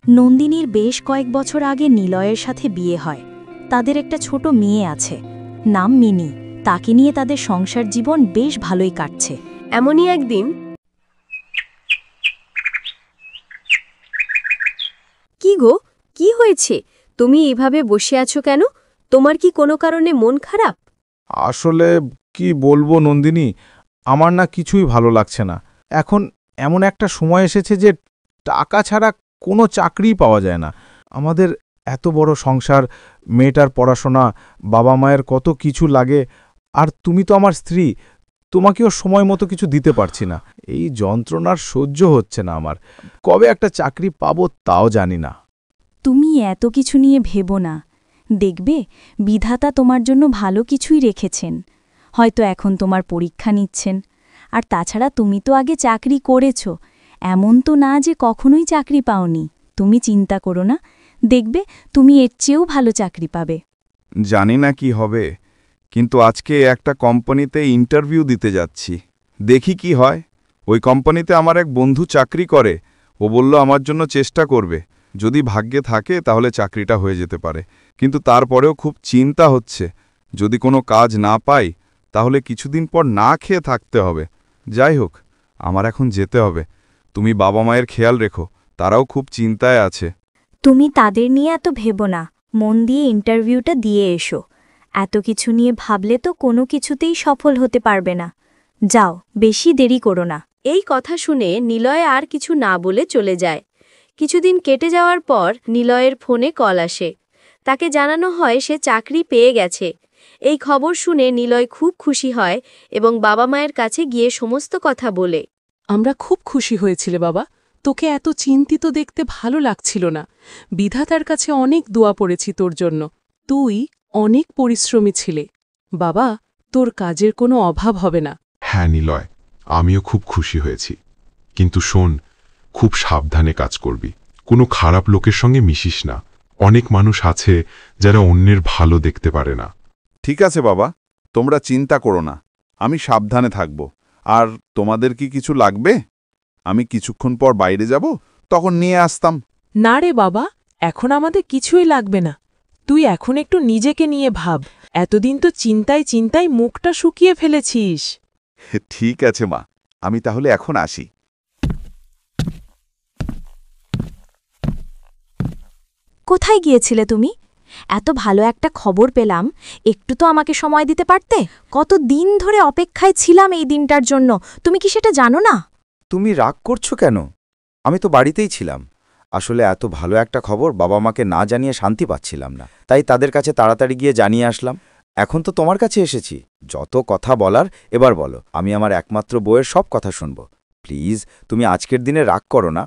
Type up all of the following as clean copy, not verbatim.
নন্দিনীর বেশ কয়েক বছর আগে নিলয়ের সাথে বিয়ে হয়। তাদের একটা ছোট মেয়ে আছে, নাম মিনি। তাকে নিয়ে তাদের সংসার জীবন বেশ ভালোই কাটছে। এমনই একদিন কি গো, কি হয়েছে? তুমি এভাবে বসে আছো কেন? তোমার কি কোনো কারণে মন খারাপ? আসলে কি বলবো নন্দিনী, আমার না কিছুই ভালো লাগছে না। এখন এমন একটা সময় এসেছে যে টাকা ছাড়া কোনো চাকরিই পাওয়া যায় না। আমাদের এত বড় সংসার, মেয়েটার পড়াশোনা, বাবা মায়ের কত কিছু লাগে, আর তুমি তো আমার স্ত্রী, তোমাকেও সময় মতো কিছু দিতে পারছি না। এই যন্ত্রণার সহ্য হচ্ছে না আমার। কবে একটা চাকরি পাবো তাও জানি না। তুমি এত কিছু নিয়ে ভেবো না, দেখবে বিধাতা তোমার জন্য ভালো কিছুই রেখেছেন। হয়তো এখন তোমার পরীক্ষা নিচ্ছেন। আর তাছাড়া তুমি তো আগে চাকরি করেছ, এমন তো না যে কখনোই চাকরি পাওনি। তুমি চিন্তা করো না, দেখবে তুমি এর চেয়েও ভালো চাকরি পাবে। জানি না কি হবে, কিন্তু আজকে একটা কোম্পানিতে ইন্টারভিউ দিতে যাচ্ছি। দেখি কি হয়। ওই কোম্পানিতে আমার এক বন্ধু চাকরি করে। ও বলল আমার জন্য চেষ্টা করবে। যদি ভাগ্যে থাকে তাহলে চাকরিটা হয়ে যেতে পারে, কিন্তু তারপরেও খুব চিন্তা হচ্ছে। যদি কোনো কাজ না পাই তাহলে কিছুদিন পর না খেয়ে থাকতে হবে। যাই হোক, আমার এখন যেতে হবে। তুমি বাবা মায়ের খেয়াল রেখো, তারাও খুব চিন্তায় আছে। তুমি তাদের নিয়ে এত ভেবো না, মন দিয়ে ইন্টারভিউটা দিয়ে এসো। এত কিছু নিয়ে ভাবলে তো কোনো কিছুতেই সফল হতে পারবে না। যাও, বেশি দেরি করো না। এই কথা শুনে নিলয় আর কিছু না বলে চলে যায়। কিছুদিন কেটে যাওয়ার পর নিলয়ের ফোনে কল আসে। তাকে জানানো হয় সে চাকরি পেয়ে গেছে। এই খবর শুনে নিলয় খুব খুশি হয় এবং বাবা মায়ের কাছে গিয়ে সমস্ত কথা বলে। আমরা খুব খুশি হয়েছিলে বাবা, তোকে এত চিন্তিত দেখতে ভালো লাগছিল না। বিধাতার কাছে অনেক দোয়া পড়েছি তোর জন্য। তুই অনেক পরিশ্রমী ছিলে। বাবা, তোর কাজের কোনো অভাব হবে না। হ্যাঁ নিলয়, আমিও খুব খুশি হয়েছি। কিন্তু শোন, খুব সাবধানে কাজ করবি। কোনো খারাপ লোকের সঙ্গে মিশিস না। অনেক মানুষ আছে যারা অন্যের ভালো দেখতে পারে না। ঠিক আছে বাবা, তোমরা চিন্তা করো না, আমি সাবধানে থাকব। আর তোমাদের কি কিছু লাগবে? আমি কিছুক্ষণ পর বাইরে যাব, তখন নিয়ে আসতাম। না রে বাবা, এখন আমাদের কিছুই লাগবে না। তুই এখন একটু নিজেকে নিয়ে ভাব। এতদিন তো চিন্তায় চিন্তায় মুখটা শুকিয়ে ফেলেছিস। ঠিক আছে মা, আমি তাহলে এখন আসি। কোথায় গিয়েছিলে তুমি? এত ভালো একটা খবর পেলাম, একটু তো আমাকে সময় দিতে পারতে। কত দিন ধরে অপেক্ষায় ছিলাম এই দিনটার জন্য, তুমি কি সেটা জানো না? তুমি রাগ করছো কেন? আমি তো বাড়িতেই ছিলাম। আসলে এত ভালো একটা খবর বাবা মাকে না জানিয়ে শান্তি পাচ্ছিলাম না, তাই তাদের কাছে তাড়াতাড়ি গিয়ে জানিয়ে আসলাম। এখন তো তোমার কাছে এসেছি, যত কথা বলার এবার বলো। আমি আমার একমাত্র বউয়ের সব কথা শুনব। প্লিজ, তুমি আজকের দিনে রাগ করো না।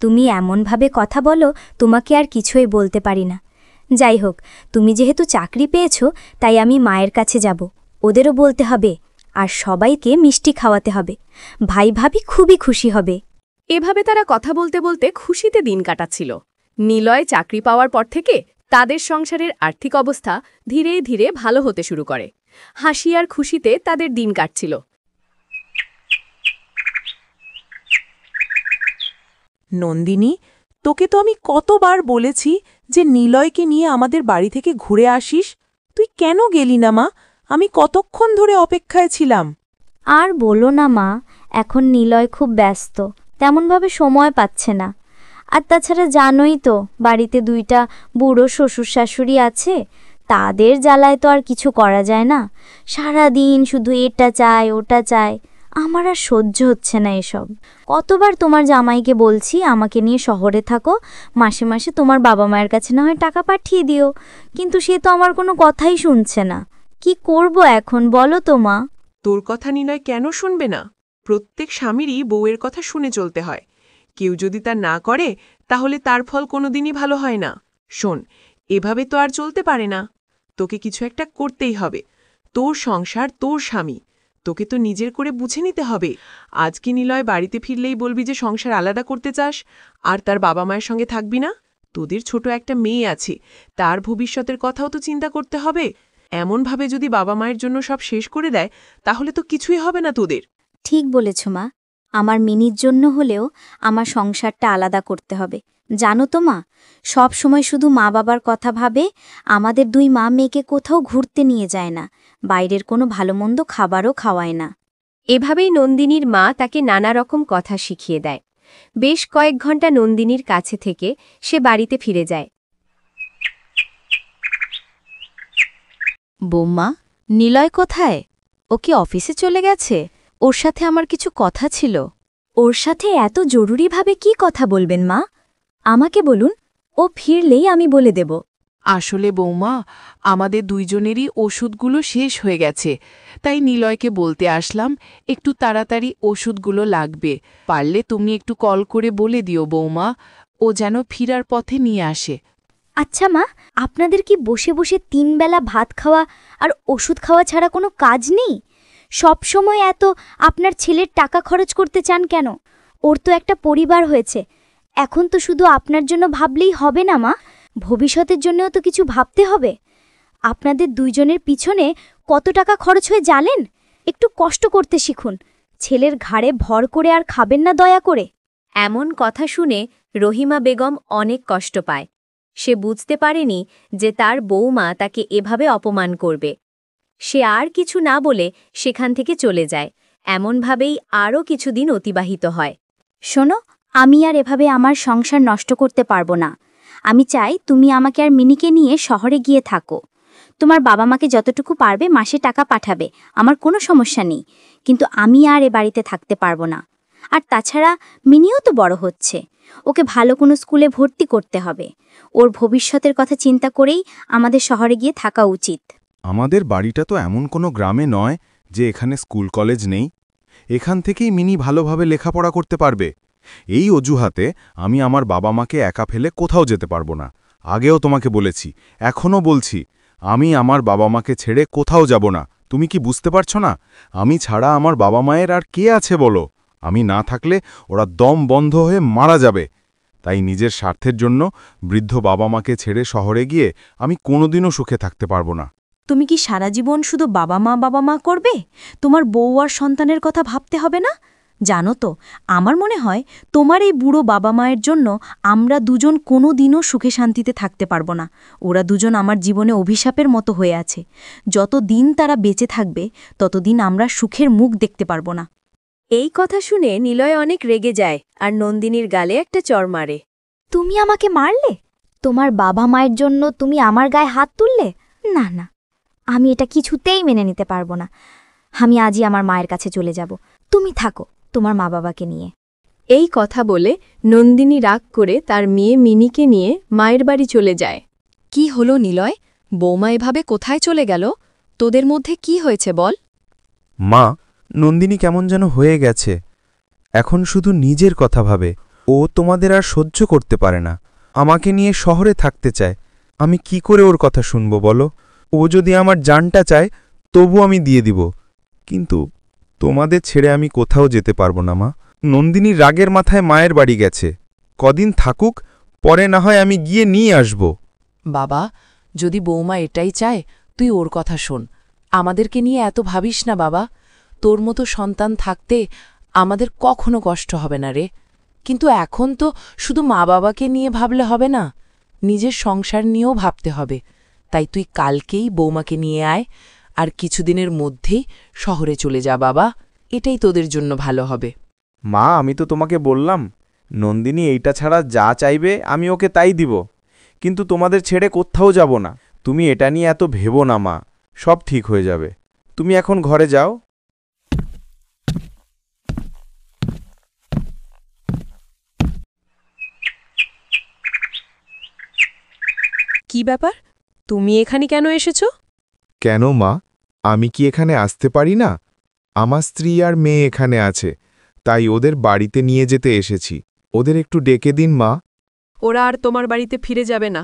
তুমি এমনভাবে কথা বলো, তোমাকে আর কিছুই বলতে পারি না। যাই হোক, তুমি যেহেতু চাকরি পেয়েছ, তাই আমি মায়ের কাছে যাব। ওদেরও বলতে হবে, আর সবাইকে মিষ্টি খাওয়াতে হবে। ভাই ভাবি খুবই খুশি হবে। এভাবে তারা কথা বলতে বলতে খুশিতে দিন কাটাচ্ছিল। নিলয় চাকরি পাওয়ার পর থেকে তাদের সংসারের আর্থিক অবস্থা ধীরে ধীরে ভালো হতে শুরু করে। হাসি আর খুশিতে তাদের দিন কাটছিল। নন্দিনী, তোকে তো আমি কতবার বলেছি যে নিলয়কে নিয়ে আমাদের বাড়ি থেকে ঘুরে আসিস। তুই কেন গেলি না মা? আমি কতক্ষণ ধরে অপেক্ষায় ছিলাম। আর বলো না মা, এখন নিলয় খুব ব্যস্ত, তেমনভাবে সময় পাচ্ছে না। আর তাছাড়া জানোই তো, বাড়িতে দুইটা বুড়ো শ্বশুর শাশুড়ি আছে, তাদের জ্বালায় তো আর কিছু করা যায় না। সারা দিন শুধু এটা চায় ওটা চায়, আমার আর সহ্য হচ্ছে না এসব। কতবার তোমার জামাইকে বলছি আমাকে নিয়ে শহরে থাকো, মাসে মাসে তোমার বাবা মায়ের কাছে না হয় টাকা পাঠিয়ে দিও, কিন্তু সে তো আমার কোনো কথাই শুনছে না। কি করব এখন বলো তো মা? তোর কথা নিলয় কেন শুনবে না? প্রত্যেক স্বামীরই বউয়ের কথা শুনে চলতে হয়। কেউ যদি তা না করে তাহলে তার ফল কোনোদিনই ভালো হয় না। শোন, এভাবে তো আর চলতে পারে না। তোকে কিছু একটা করতেই হবে। তোর সংসার, তোর স্বামী, তোকে তো নিজের করে বুঝে নিতে হবে। আজকে নিলয় বাড়িতে ফিরলেই বলবি যে সংসার আলাদা করতে চাস, আর তার বাবা মায়ের সঙ্গে থাকবি না। তোদের ছোট একটা মেয়ে আছে, তার ভবিষ্যতের কথাও তো চিন্তা করতে হবে। এমনভাবে যদি বাবা মায়ের জন্য সব শেষ করে দেয় তাহলে তো কিছুই হবে না তোদের। ঠিক বলেছ মা, আমার মিনির জন্য হলেও আমার সংসারটা আলাদা করতে হবে। জানো তো মা, সব সময় শুধু মা বাবার কথা ভাবে, আমাদের দুই মা মেয়েকে কোথাও ঘুরতে নিয়ে যায় না, বাইরের কোনো ভালো মন্দ খাবারও খাওয়ায় না। এভাবেই নন্দিনীর মা তাকে নানা রকম কথা শিখিয়ে দেয়। বেশ কয়েক ঘন্টা নন্দিনীর কাছে থেকে সে বাড়িতে ফিরে যায়। বৌমা, নিলয় কোথায়? ও কি অফিসে চলে গেছে? ওর সাথে আমার কিছু কথা ছিল। ওর সাথে এত জরুরিভাবে কি কথা বলবেন মা? আমাকে বলুন, ও ফিরলেই আমি বলে দেব। আসলে বৌমা, আমাদের দুইজনেরই ওষুধগুলো শেষ হয়ে গেছে, তাই নিলয়কে বলতে আসলাম একটু তাড়াতাড়ি ওষুধগুলো লাগবে। পারলে তুমি একটু কল করে বলে দিও বৌমা, ও যেন ফিরার পথে নিয়ে আসে। আচ্ছা মা, আপনাদের কি বসে বসে 3 বেলা ভাত খাওয়া আর ওষুধ খাওয়া ছাড়া কোনো কাজ নেই? সব সময় এত আপনার ছেলের টাকা খরচ করতে চান কেন? ওর তো একটা পরিবার হয়েছে। এখন তো শুধু আপনার জন্য ভাবলেই হবে না মা, ভবিষ্যতের জন্যও তো কিছু ভাবতে হবে। আপনাদের দুইজনের পিছনে কত টাকা খরচ হয়ে জানেন? একটু কষ্ট করতে শিখুন। ছেলের ঘাড়ে ভর করে আর খাবেন না দয়া করে। এমন কথা শুনে রহিমা বেগম অনেক কষ্ট পায়। সে বুঝতে পারেনি যে তার বউমা তাকে এভাবে অপমান করবে। সে আর কিছু না বলে সেখান থেকে চলে যায়। এমনভাবেই আরও কিছুদিন অতিবাহিত হয়। শোনো, আমি আর এভাবে আমার সংসার নষ্ট করতে পারবো না। আমি চাই তুমি আমাকে আর মিনিকে নিয়ে শহরে গিয়ে থাকো। তোমার বাবা মাকে যতটুকু পারবে মাসে টাকা পাঠাবে, আমার কোনো সমস্যা নেই। কিন্তু আমি আর এ বাড়িতে থাকতে পারবো না। আর তাছাড়া মিনিও তো বড় হচ্ছে, ওকে ভালো কোনো স্কুলে ভর্তি করতে হবে। ওর ভবিষ্যতের কথা চিন্তা করেই আমাদের শহরে গিয়ে থাকা উচিত। আমাদের বাড়িটা তো এমন কোনো গ্রামে নয় যে এখানে স্কুল কলেজ নেই। এখান থেকেই মিনি ভালোভাবে লেখাপড়া করতে পারবে। এই অজুহাতে আমি আমার বাবা মাকে একা ফেলে কোথাও যেতে পারবো না। আগেও তোমাকে বলেছি, এখনও বলছি, আমি আমার বাবা মাকে ছেড়ে কোথাও যাব না। তুমি কি বুঝতে পারছো না? আমি ছাড়া আমার বাবা মায়ের আর কে আছে বলো? আমি না থাকলে ওরা দম বন্ধ হয়ে মারা যাবে। তাই নিজের স্বার্থের জন্য বৃদ্ধ বাবা মাকে ছেড়ে শহরে গিয়ে আমি কোনোদিনও সুখে থাকতে পারবো না। তুমি কি সারা জীবন শুধু বাবা মা করবে? তোমার বউ আর সন্তানের কথা ভাবতে হবে না? জানো তো, আমার মনে হয় তোমার এই বুড়ো বাবা মায়ের জন্য আমরা দুজন কোনো দিনও সুখে শান্তিতে থাকতে পারবো না। ওরা দুজন আমার জীবনে অভিশাপের মতো হয়ে আছে। যত দিন তারা বেঁচে থাকবে ততদিন আমরা সুখের মুখ দেখতে পারবো না। এই কথা শুনে নিলয় অনেক রেগে যায় আর নন্দিনীর গালে একটা চড় মারে। তুমি আমাকে মারলে? তোমার বাবা মায়ের জন্য তুমি আমার গায়ে হাত তুললে? না না, আমি এটা কিছুতেই মেনে নিতে পারবো না। আমি আজই আমার মায়ের কাছে চলে যাব। তুমি থাকো তোমার মা বাবাকে নিয়ে। এই কথা বলে নন্দিনী রাগ করে তার মেয়ে মিনিকে নিয়ে মায়ের বাড়ি চলে যায়। কি হলো নিলয়? বৌমা এভাবে কোথায় চলে গেল? তোদের মধ্যে কি হয়েছে বল? মা, নন্দিনী কেমন যেন হয়ে গেছে। এখন শুধু নিজের কথা ভাবে। ও তোমাদের আর সহ্য করতে পারে না। আমাকে নিয়ে শহরে থাকতে চায়। আমি কি করে ওর কথা শুনব বলো? ও যদি আমার জানটা চায় তবু আমি দিয়ে দিব, কিন্তু তোমাদের ছেড়ে আমি কোথাও যেতে পারবো না মা। নন্দিনী রাগের মাথায় মায়ের বাড়ি গেছে। কদিন থাকুক, পরে না হয় আমি গিয়ে নিয়ে আসব। বাবা, যদি বৌমা এটাই চায় তুই ওর কথা শোন। আমাদেরকে নিয়ে এত ভাবিস না বাবা। তোর মতো সন্তান থাকতে আমাদের কখনো কষ্ট হবে না রে। কিন্তু এখন তো শুধু মা বাবাকে নিয়ে ভাবলে হবে না, নিজের সংসার নিয়েও ভাবতে হবে। তাই তুই কালকেই বৌমাকে নিয়ে আয়, আর কিছুদিনের মধ্যেই শহরে চলে যা বাবা। এটাই তোদের জন্য ভালো হবে। মা, আমি তো তোমাকে বললাম, নন্দিনী এইটা ছাড়া যা চাইবে আমি ওকে তাই দিব, কিন্তু তোমাদের ছেড়ে কোথাও যাব না। তুমি এটা নিয়ে এত ভেবো না মা, সব ঠিক হয়ে যাবে। তুমি এখন ঘরে যাও। কি ব্যাপার? তুমি এখানে কেন এসেছো? কেন মা, আমি কি এখানে আসতে পারি না? আমার স্ত্রী আর মেয়ে এখানে আছে, তাই ওদের বাড়িতে নিয়ে যেতে এসেছি। ওদের একটু ডেকে দিন মা। ওরা আর তোমার বাড়িতে ফিরে যাবে না।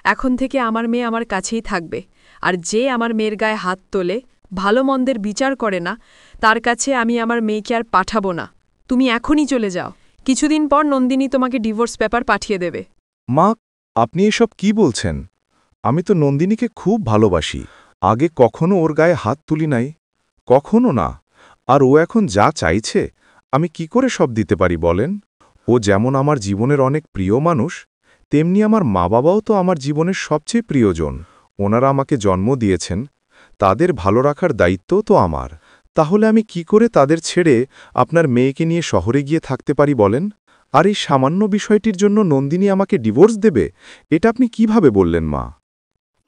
এখন থেকে আমার মেয়ে আমার কাছেই থাকবে। আর যে আমার মেয়ের গায়ে হাত তোলে, ভালো মন্দের বিচার করে না, তার কাছে আমি আমার মেয়েকে আর পাঠাবো না। তুমি এখনই চলে যাও। কিছুদিন পর নন্দিনী তোমাকে ডিভোর্স পেপার পাঠিয়ে দেবে। মা, আপনি এসব কি বলছেন? আমি তো নন্দিনীকে খুব ভালোবাসি। আগে কখনো ওর গায়ে হাত তুলি নাই, কখনো না। আর ও এখন যা চাইছে আমি কি করে সব দিতে পারি বলেন? ও যেমন আমার জীবনের অনেক প্রিয় মানুষ, তেমনি আমার মা বাবাও তো আমার জীবনের সবচেয়ে প্রিয়জন। ওনারা আমাকে জন্ম দিয়েছেন, তাদের ভালো রাখার দায়িত্বও তো আমার। তাহলে আমি কি করে তাদের ছেড়ে আপনার মেয়েকে নিয়ে শহরে গিয়ে থাকতে পারি বলেন? আর এই সামান্য বিষয়টির জন্য নন্দিনী আমাকে ডিভোর্স দেবে, এটা আপনি কিভাবে বললেন মা?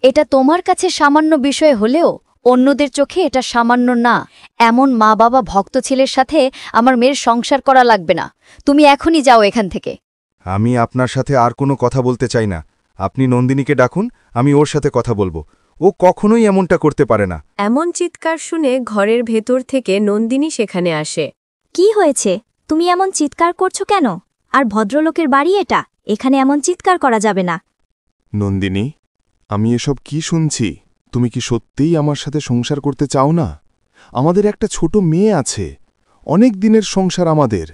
এটা তোমার কাছে সামান্য বিষয় হলেও অন্যদের চোখে এটা সামান্য না। এমন মা বাবা ভক্ত ছেলের সাথে আমার মেয়ের সংসার করা লাগবে না। তুমি এখনই যাও এখান থেকে। আমি আপনার সাথে আর কোনো কথা বলতে চাই না। আপনি নন্দিনীকে ডাকুন, আমি ওর সাথে কথা বলবো। ও কখনোই এমনটা করতে পারে না। এমন চিৎকার শুনে ঘরের ভেতর থেকে নন্দিনী সেখানে আসে। কি হয়েছে? তুমি এমন চিৎকার করছো কেন? আর ভদ্রলোকের বাড়ি এটা, এখানে এমন চিৎকার করা যাবে না। নন্দিনী, আমি এসব কি শুনছি? তুমি কি সত্যিই আমার সাথে সংসার করতে চাও না? আমাদের একটা ছোট মেয়ে আছে, অনেক দিনের সংসার আমাদের।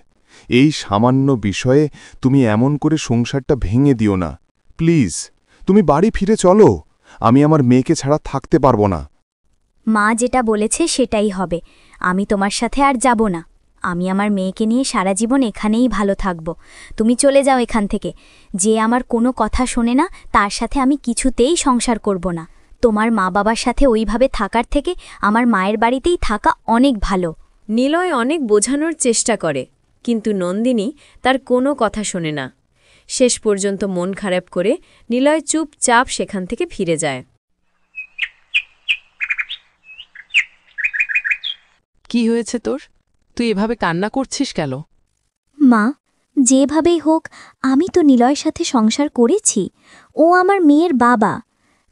এই সামান্য বিষয়ে তুমি এমন করে সংসারটা ভেঙে দিও না। প্লিজ, তুমি বাড়ি ফিরে চলো। আমি আমার মেয়েকে ছাড়া থাকতে পারবো না। মা যেটা বলেছে সেটাই হবে। আমি তোমার সাথে আর যাব না। আমি আমার মেয়েকে নিয়ে সারা জীবন এখানেই ভালো থাকব। তুমি চলে যাও এখান থেকে। যে আমার কোনো কথা শোনে না তার সাথে আমি কিছুতেই সংসার করব না। তোমার মা বাবার সাথে ওইভাবে থাকার থেকে আমার মায়ের বাড়িতেই থাকা অনেক ভালো। নিলয় অনেক বোঝানোর চেষ্টা করে, কিন্তু নন্দিনী তার কোনো কথা শোনে না। শেষ পর্যন্ত মন খারাপ করে নিলয় চুপচাপ সেখান থেকে ফিরে যায়। কি হয়েছে তোর? তুই এভাবে কান্না করছিস কেন? মা, যেভাবেই হোক আমি তো নিলয়ের সাথে সংসার করেছি। ও আমার মেয়ের বাবা।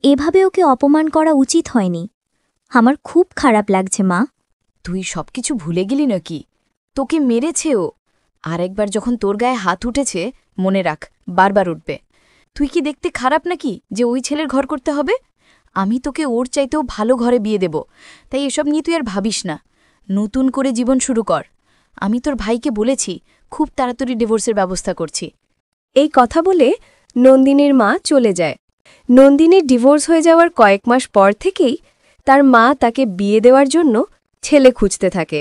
এভাবে ওকে অপমান করা উচিত হয়নি। আমার খুব খারাপ লাগছে মা। তুই সবকিছু ভুলে গেলি নাকি? তোকে মেরেছে ও। আর একবার যখন তোর গায়ে হাত উঠেছে, মনে রাখ, বারবার উঠবে। তুই কি দেখতে খারাপ নাকি যে ওই ছেলের ঘর করতে হবে? আমি তোকে ওর চাইতেও ভালো ঘরে বিয়ে দেব। তাই এসব নিয়ে তুই আর ভাবিস না। নতুন করে জীবন শুরু কর। আমি তোর ভাইকে বলেছি, খুব তাড়াতাড়ি ডিভোর্সের ব্যবস্থা করছি। এই কথা বলে নন্দিনীর মা চলে যায়। নন্দিনীর ডিভোর্স হয়ে যাওয়ার কয়েক মাস পর থেকেই তার মা তাকে বিয়ে দেওয়ার জন্য ছেলে খুঁজতে থাকে,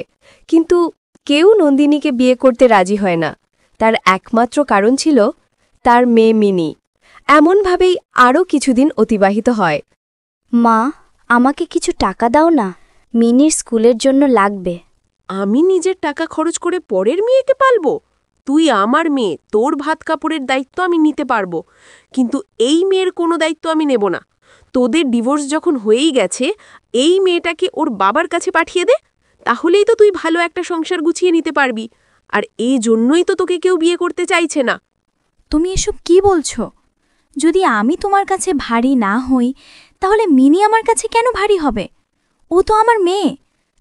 কিন্তু কেউ নন্দিনীকে বিয়ে করতে রাজি হয় না। তার একমাত্র কারণ ছিল তার মেয়ে মিনি। এমনভাবেই আরও কিছুদিন অতিবাহিত হয়। মা, আমাকে কিছু টাকা দাও না। মিনির স্কুলের জন্য লাগবে। আমি নিজের টাকা খরচ করে পরের মেয়েকে পালবো? তুই আমার মেয়ে, তোর ভাত কাপড়ের দায়িত্ব আমি নিতে পারবো, কিন্তু এই মেয়ের কোনো দায়িত্ব আমি নেব না। তোদের ডিভোর্স যখন হয়েই গেছে, এই মেয়েটাকে ওর বাবার কাছে পাঠিয়ে দে। তাহলেই তো তুই ভালো একটা সংসার গুছিয়ে নিতে পারবি। আর এই জন্যই তো তোকে কেউ বিয়ে করতে চাইছে না। তুমি এসব কি বলছো? যদি আমি তোমার কাছে ভারী না হই, তাহলে মিনি আমার কাছে কেন ভারী হবে? ও তো আমার মেয়ে।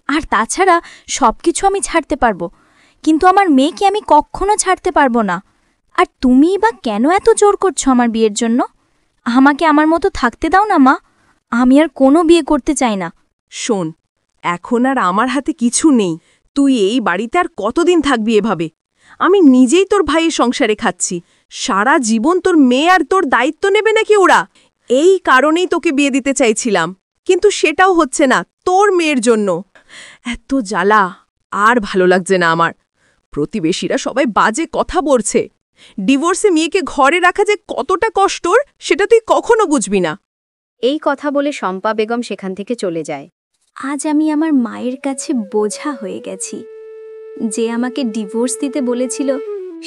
আর তাছাড়া সবকিছু আমি ছাড়তে পারবো, কিন্তু আমার মেয়েকে আমি কখনো ছাড়তে পারবো না। আর তুমিই বা কেন এত জোর করছো আমার বিয়ের জন্য? আমাকে আমার মতো থাকতে দাও না মা। আমি আর কোনো বিয়ে করতে চাই না। শোন, এখন আর আমার হাতে কিছু নেই। তুই এই বাড়িতে আর কতদিন থাকবি এভাবে? আমি নিজেই তোর ভাইয়ের সংসারে খাচ্ছি। সারা জীবন তোর মেয়ে আর তোর দায়িত্ব নেবে নাকি ওরা? এই কারণেই তোকে বিয়ে দিতে চাইছিলাম, কিন্তু সেটাও হচ্ছে না তোর মেয়ের জন্য। এত জ্বালা আর ভালো লাগছে না আমার। প্রতিবেশীরা সবাই বাজে কথা বলছে। ডিভোর্সে মেয়েকে ঘরে রাখা যে কতটা কষ্টর সেটা তুই কখনো বুঝবি না। এই কথা বলে শম্পা বেগম সেখান থেকে চলে যায়। আজ আমি আমার মায়ের কাছে বোঝা হয়ে গেছি। যে আমাকে ডিভোর্স দিতে বলেছিল,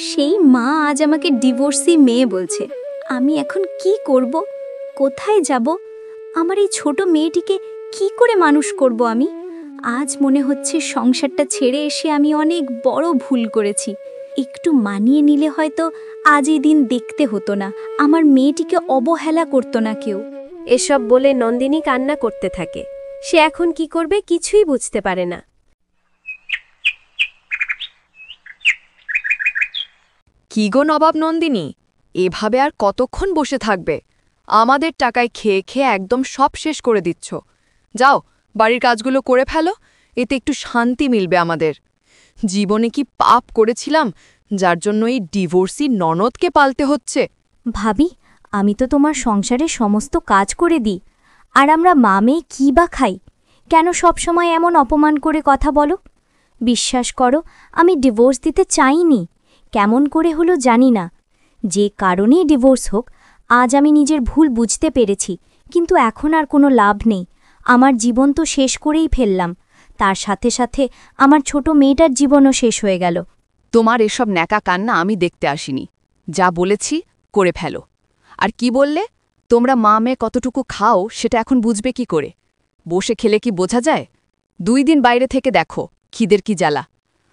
সেই মা আজ আমাকে ডিভোর্সি মেয়ে বলছে। আমি এখন কি করব? কোথায় যাব? আমার এই ছোট মেয়েটিকে কি করে মানুষ করব আমি? আজ মনে হচ্ছে সংসারটা ছেড়ে এসে আমি অনেক বড় ভুল করেছি। একটু মানিয়ে নিলে হয়তো আজ এই দিন দেখতে হতো না। আমার মেয়েটিকে অবহেলা করতো না কেউ। এসব বলে নন্দিনী কান্না করতে থাকে। সে এখন কি করবে কিছুই বুঝতে পারে না। কি গো নবাব নন্দিনী, এভাবে আর কতক্ষণ বসে থাকবে? আমাদের টাকায় খেয়ে খেয়ে একদম সব শেষ করে দিচ্ছ। যাও, বাড়ির কাজগুলো করে ফেলো, এতে একটু শান্তি মিলবে আমাদের। জীবনে কি পাপ করেছিলাম যার জন্য এই ডিভোর্সি ননদকে পালতে হচ্ছে? ভাবি, আমি তো তোমার সংসারে সমস্ত কাজ করে দিই। আর আমরা মা মেয়ে কী বা খাই? কেন সবসময় এমন অপমান করে কথা বলো? বিশ্বাস করো, আমি ডিভোর্স দিতে চাইনি। কেমন করে হলো জানি না। যে কারণেই ডিভোর্স হোক, আজ আমি নিজের ভুল বুঝতে পেরেছি, কিন্তু এখন আর কোনো লাভ নেই। আমার জীবন তো শেষ করেই ফেললাম, তার সাথে সাথে আমার ছোট মেয়েটার জীবনও শেষ হয়ে গেল। তোমার এসব ন্যাকা কান্না আমি দেখতে আসিনি। যা বলেছি করে ফেলো। আর কি বললে? তোমরা মা মেয়ে কতটুকু খাও সেটা এখন বুঝবে কি করে? বসে খেলে কি বোঝা যায়? 2 দিন বাইরে থেকে দেখো খিদের কি জ্বালা।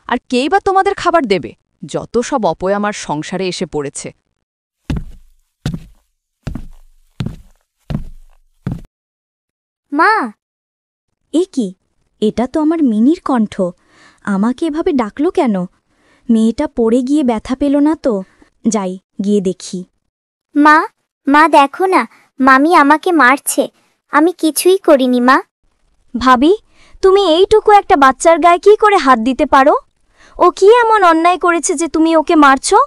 আর কেই বা তোমাদের খাবার দেবে? যত সব অপয় আমার সংসারে এসে পড়েছে। মা, এ কি? এটা তো আমার মিনির কণ্ঠ। আমাকে এভাবে ডাকলো কেন? মেয়েটা পড়ে গিয়ে ব্যথা পেল না তো? যাই, গিয়ে দেখি। মা, মা দেখো না, মামি আমাকে মারছে। আমি কিছুই করিনি মা। ভাবি, তুমি এইটুকু একটা বাচ্চার গায়ে কি করে হাত দিতে পারো? ও কি এমন অন্যায় করেছে যে তুমি ওকে মারছো?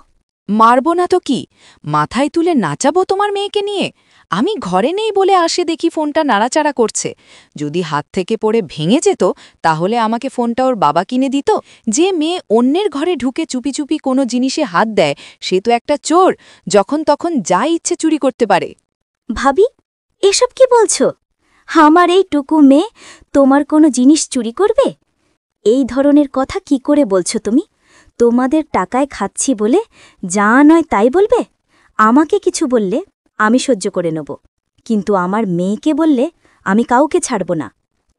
মারব না তো কি, মাথায় তুলে নাচাবো তোমার মেয়েকে নিয়ে? আমি ঘরে নেই বলে আসে দেখি ফোনটা নাড়াচাড়া করছে। যদি হাত থেকে পড়ে ভেঙে যেত তাহলে আমাকে ফোনটা ওর বাবা কিনে দিত। যে মেয়ে অন্যের ঘরে ঢুকে চুপি চুপি কোনো জিনিসে হাত দেয় সে তো একটা চোর, যখন তখন যা ইচ্ছে চুরি করতে পারে। ভাবি, এসব কি বলছো? আমার এইটুকু মেয়ে তোমার কোনো জিনিস চুরি করবে? এই ধরনের কথা কি করে বলছো তুমি? তোমাদের টাকায় খাচ্ছি বলে যা নয় তাই বলবে? আমাকে কিছু বললে আমি সহ্য করে নেব, কিন্তু আমার মেয়েকে বললে আমি কাউকে ছাড়ব না।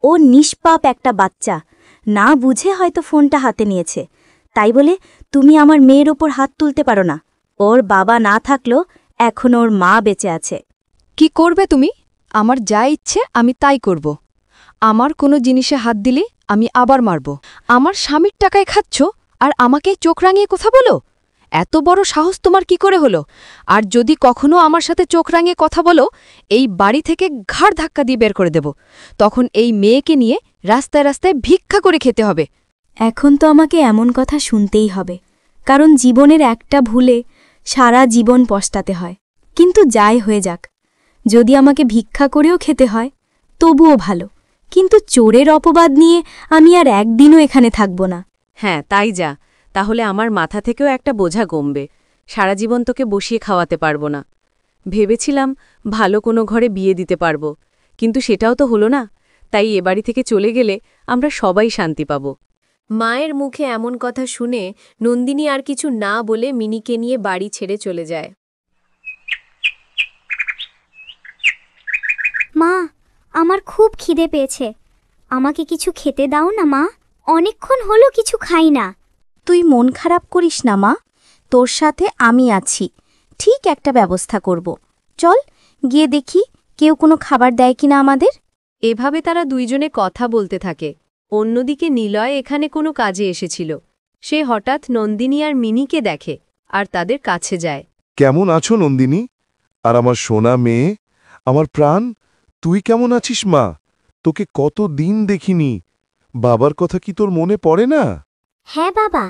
ও নিষ্পাপ একটা বাচ্চা, না বুঝে হয়তো ফোনটা হাতে নিয়েছে, তাই বলে তুমি আমার মেয়ের ওপর হাত তুলতে পারো না। ওর বাবা না থাকলেও এখন ওর মা বেঁচে আছে। কি করবে তুমি? আমার যা ইচ্ছে আমি তাই করব। আমার কোনো জিনিসে হাত দিলে আমি আবার মারব। আমার স্বামীর টাকায় খাচ্ছ আর আমাকে চোখ রাঙিয়ে কথা বলো? এত বড় সাহস তোমার কি করে হলো? আর যদি কখনো আমার সাথে চোখ রাঙিয়ে কথা বলো, এই বাড়ি থেকে ঘাড় ধাক্কা দিয়ে বের করে দেব। তখন এই মেয়েকে নিয়ে রাস্তায় রাস্তায় ভিক্ষা করে খেতে হবে। এখন তো আমাকে এমন কথা শুনতেই হবে, কারণ জীবনের একটা ভুলে সারা জীবন পস্তাতে হয়। কিন্তু যাই হয়ে যাক, যদি আমাকে ভিক্ষা করেও খেতে হয় তবুও ভালো, কিন্তু চোরের অপবাদ নিয়ে আমি আর একদিনও এখানে থাকব না। হ্যাঁ, তাই যা, তাহলে আমার মাথা থেকেও একটা বোঝা কমবে। সারা জীবন তোকে বসিয়ে খাওয়াতে পারবো না। ভেবেছিলাম ভালো কোনো ঘরে বিয়ে দিতে পারবো, কিন্তু সেটাও তো হলো না। তাই এ বাড়ি থেকে চলে গেলে আমরা সবাই শান্তি পাব। মায়ের মুখে এমন কথা শুনে নন্দিনী আর কিছু না বলে মিনিকে নিয়ে বাড়ি ছেড়ে চলে যায়। মা, আমার খুব খিদে পেয়েছে। আমাকে কিছু খেতে দাও না মা, অনেকক্ষণ হলো কিছু খাই না। তুই মন খারাপ করিস না মা, তোর সাথে আমি আছি, ঠিক একটা ব্যবস্থা করব। চল গিয়ে দেখি কেউ কোনো খাবার দেয় কিনা আমাদের। এভাবে তারা দুইজনে কথা বলতে থাকে। অন্যদিকে নিলয় এখানে কোনো কাজে এসেছিল। সে হঠাৎ নন্দিনী আর মিনিকে দেখে আর তাদের কাছে যায়। কেমন আছো নন্দিনী? আর আমার সোনা মেয়ে, আমার প্রাণ, তুই কেমন আছিস মা? তোকে কত দিন দেখিনি। বাবার কথা কি তোর মনে পড়ে না? হ্যাঁ বাবা,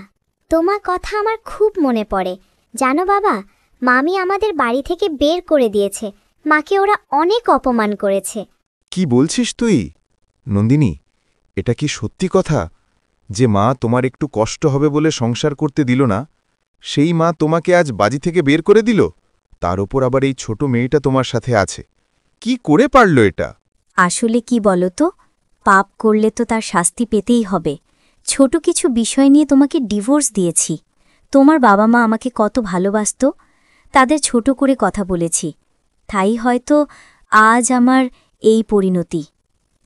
তোমার কথা আমার খুব মনে পড়ে। জানো বাবা, মামি আমাদের বাড়ি থেকে বের করে দিয়েছে। মাকে ওরা অনেক অপমান করেছে। কি বলছিস তুই নন্দিনী? এটা কি সত্যি কথা যে মা তোমার একটু কষ্ট হবে বলে সংসার করতে দিল না, সেই মা তোমাকে আজ বাজি থেকে বের করে দিল? তার ওপর আবার এই ছোট মেয়েটা তোমার সাথে আছে। কি করে পারল এটা? আসলে কি বলো তো, পাপ করলে তো তার শাস্তি পেতেই হবে। ছোট কিছু বিষয় নিয়ে তোমাকে ডিভোর্স দিয়েছি। তোমার বাবা মা আমাকে কত ভালোবাসত, তাদের ছোট করে কথা বলেছি, তাই হয়তো আজ আমার এই পরিণতি।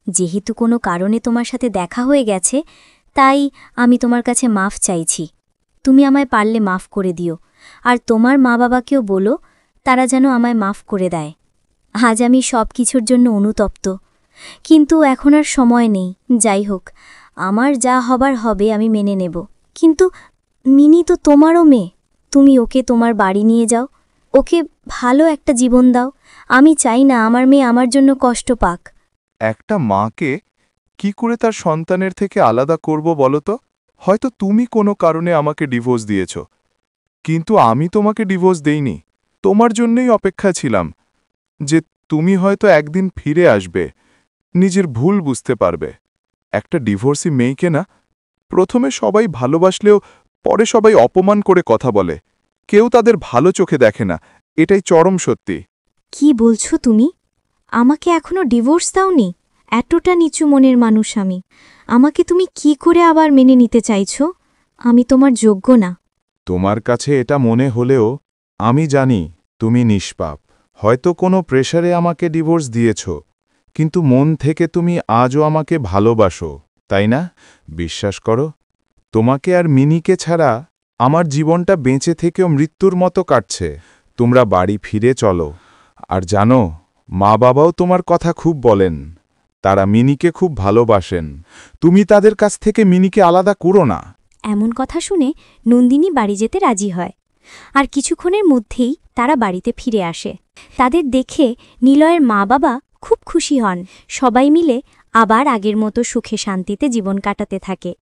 যেহেতু কোনো কারণে তোমার সাথে দেখা হয়ে গেছে, তাই আমি তোমার কাছে মাফ চাইছি। তুমি আমায় পারলে মাফ করে দিও, আর তোমার মা বাবাকেও বলো তারা যেন আমায় মাফ করে দেয়। আজ আমি সব কিছুর জন্য অনুতপ্ত, কিন্তু এখন আর সময় নেই। যাই হোক, আমার যা হবার হবে আমি মেনে নেব। কিন্তু মিনি তো তোমারও মেয়ে, তুমি ওকে তোমার বাড়ি নিয়ে যাও, ওকে ভালো একটা জীবন দাও। আমি চাই না আমার মেয়ে আমার জন্য কষ্ট পাক। একটা মাকে কি করে তার সন্তানের থেকে আলাদা করব বলো তো? হয়তো তুমি কোনো কারণে আমাকে ডিভোর্স দিয়েছ, কিন্তু আমি তোমাকে ডিভোর্স দেইনি। তোমার জন্যই অপেক্ষা ছিলাম যে তুমি হয়তো একদিন ফিরে আসবে, নিজের ভুল বুঝতে পারবে। একটা ডিভোর্সি মেয়েকে না প্রথমে সবাই ভালোবাসলেও পরে সবাই অপমান করে কথা বলে, কেউ তাদের ভালো চোখে দেখে না, এটাই চরম সত্যি। কি বলছো তুমি? আমাকে এখনো ডিভোর্স দাওনি? এতটা নিচু মনের মানুষ আমি। আমাকে তুমি কি করে আবার মেনে নিতে চাইছো? আমি তোমার যোগ্য না। তোমার কাছে এটা মনে হলেও আমি জানি তুমি নিষ্পাপ। হয়তো কোনো প্রেশারে আমাকে ডিভোর্স দিয়েছ, কিন্তু মন থেকে তুমি আজও আমাকে ভালোবাসো, তাই না? বিশ্বাস করো, তোমাকে আর মিনিকে ছাড়া আমার জীবনটা বেঁচে থেকেও মৃত্যুর মতো কাটছে। তোমরা বাড়ি ফিরে চলো। আর জানো, মা বাবাও তোমার কথা খুব বলেন, তারা মিনিকে খুব ভালোবাসেন। তুমি তাদের কাছ থেকে মিনিকে আলাদা করো না। এমন কথা শুনে নন্দিনী বাড়ি যেতে রাজি হয়। আর কিছুক্ষণের মধ্যেই তারা বাড়িতে ফিরে আসে। তাদের দেখে নিলয়ের মা বাবা খুব খুশি হন। সবাই মিলে আবার আগের মতো সুখে শান্তিতে জীবন কাটাতে থাকে।